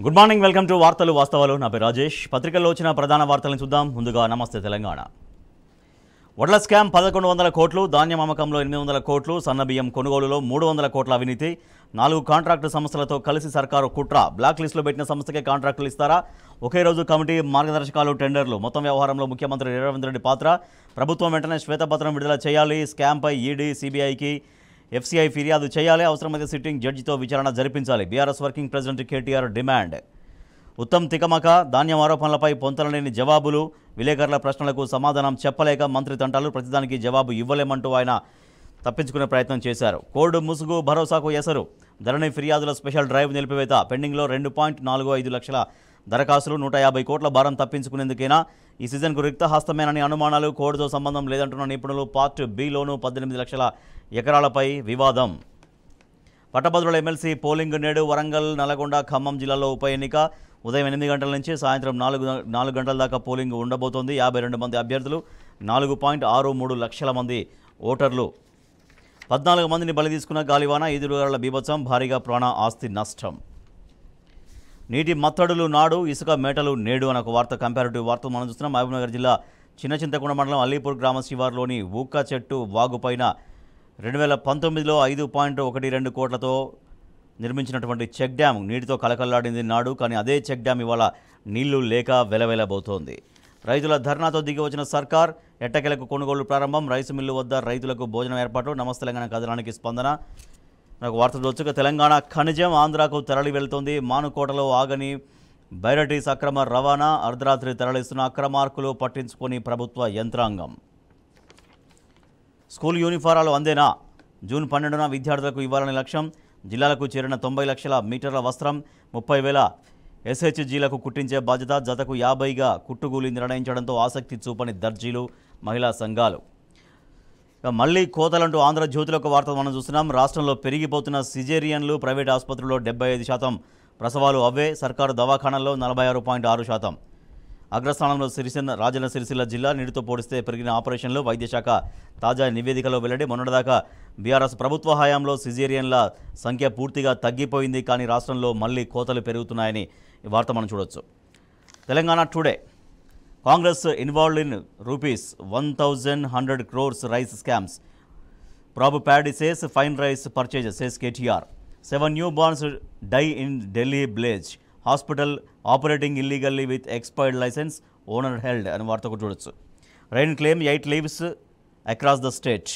Good morning, welcome to వార్తలు వాస్తవాలు. నా పేరు రాజేష్. పత్రికల్లో వచ్చిన ప్రధాన వార్తలను చూద్దాం. ముందుగా నమస్తే తెలంగాణ. వడ్ల స్కామ్ 1100 కోట్లు, ధాన్యం అమ్మకంలో 800 కోట్లు, సన్నబియ్యం కొనుగోలులో 300 కోట్ల అవినీతి, 4 కాంట్రాక్టు సంస్థలతో కలిసి సర్కారు కుట్ర, బ్లాక్ లిస్టులో పెట్టిన సంస్థకే కాంట్రాక్టులు ఇస్తారా, ఒకే రోజు కమిటీ, మార్గదర్శకాలు, టెండర్లు, మొత్తం వ్యవహారంలో ముఖ్యమంత్రి రేవంత్ రెడ్డి పాత్ర, ప్రభుత్వం వెంటనే శ్వేతపత్రం విడుదల చేయాలి, స్కామ్పై ఈడీ, సిబిఐకి, ఎఫ్సీఐ ఫిర్యాదు చేయాలి, అవసరమైతే సిట్టింగ్ జడ్జితో విచారణ జరిపించాలి, BRS working president KTR demand. Uttam తికమక, ధాన్యం ఆరోపణలపై పొంతనలేని జవాబులు, విలేకరుల ప్రశ్నలకు సమాధానం చెప్పలేక మంత్రి తంటాలు, ప్రతిదానికి జవాబు ఇవ్వలేమంటూ ఆయన తప్పించుకునే ప్రయత్నం చేశారు. కోర్టు ముసుగు, భరోసాకు ఎసరు, ధరణి ఫిర్యాదుల స్పెషల్ డ్రైవ్ నిలిపివేత, పెండింగ్లో 2.45 లక్షల దరఖాస్తులు, 150 కోట్ల భారం తప్పించుకునేందుకేనా ఈ సీజన్కు రిక్త హస్తమేనని అనుమానాలు, కోర్టుతో సంబంధం లేదంటున్న నిపుణులు, పార్ట్ బిలోను 18 లక్షల ఎకరాలపై వివాదం. పట్టభద్రుల ఎమ్మెల్సీ పోలింగ్ నేడు వరంగల్, నల్గొండ, ఖమ్మం జిల్లాలో ఉప ఎన్నిక ఉదయం 8 గంటల నుంచి సాయంత్రం 4 గంటల దాకా పోలింగ్ ఉండబోతోంది. 52 మంది అభ్యర్థులు, 4.63 లక్షల మంది ఓటర్లు. 14 మందిని బలి తీసుకున్న గాలివాన, ఈదురుగాలుల బీభత్సం, భారీగా ప్రాణ ఆస్తి నష్టం. నీటి మత్తడులు నాడు, ఇసుక మేటలు నేడు అనే ఒక వార్త, కంపారిటివ్ వార్త మనం చూస్తున్నాం. మహబూబ్నగర్ జిల్లా చిన్న చింతకుంట మండలం అల్లీపూర్ గ్రామ శివార్లోని ఊక్క చెట్టు వాగుపైన 2019లో 5.12 కోట్లతో నిర్మించినటువంటి చెక్ డ్యామ్ నీటితో కలకల్లాడింది నాడు. కానీ అదే చెక్ డ్యామ్ ఇవాళ నీళ్లు లేక వెలవెలబోతోంది. రైతుల ధర్నాతో దిగి వచ్చిన సర్కార్, ఎట్టకెలకు కొనుగోలు ప్రారంభం, రైసు మిల్లు వద్ద రైతులకు భోజనం ఏర్పాటు, నమస్తే తెలంగాణ కథనానికి స్పందన. నాకు వార్త వచ్చుక తెలంగాణ ఖనిజం ఆంధ్రాకు తరలి వెళ్తోంది. మానుకోటలో ఆగని బైరటీస్ అక్రమ రవాణా, అర్ధరాత్రి తరలిస్తున్న అక్రమార్కులు పట్టించుకొని ప్రభుత్వ యంత్రాంగం. స్కూల్ యూనిఫారాలు అందేనా? జూన్ 12న విద్యార్థులకు ఇవ్వాలని లక్ష్యం. జిల్లాలకు చేరిన 90 లక్షల మీటర్ల వస్త్రం, 30,000 SHGలకు కుట్టించే బాధ్యత, జతకు 50గా కుట్టుగూలి నిర్ణయించడంతో ఆసక్తి చూపని దర్జీలు, మహిళా సంఘాలు. మళ్ళీ కోతలంటూ ఆంధ్రజ్యోతిలో ఒక వార్త మనం చూస్తున్నాం. రాష్ట్రంలో పెరిగిపోతున్న సిజేరియన్లు, ప్రైవేట్ ఆసుపత్రుల్లో 75% ప్రసవాలు అవే, సర్కారు దవాఖానాల్లో 46.6%. అగ్రస్థానంలో రాజన్న సిరిసిల్ల జిల్లా, నీటితో పోలిస్తే పెరిగిన ఆపరేషన్లు, వైద్యశాఖ తాజా నివేదికలో వెల్లడి. మొన్నటిదాకా బీఆర్ఎస్ ప్రభుత్వ హయాంలో సిజేరియన్ల సంఖ్య పూర్తిగా తగ్గిపోయింది, కానీ రాష్ట్రంలో మళ్ళీ కోతలు పెరుగుతున్నాయని ఈ వార్త మనం చూడొచ్చు. Telangana today, Congress involved in ₹1,100 crores rice scams, probe paddy says fine rice purchases says KTR, 7 newborns die in Delhi blaze, hospital operating illegally with expired licence, owner held అని వార్త కూడా చూడొచ్చు. Rain claim 8 leaves across the state.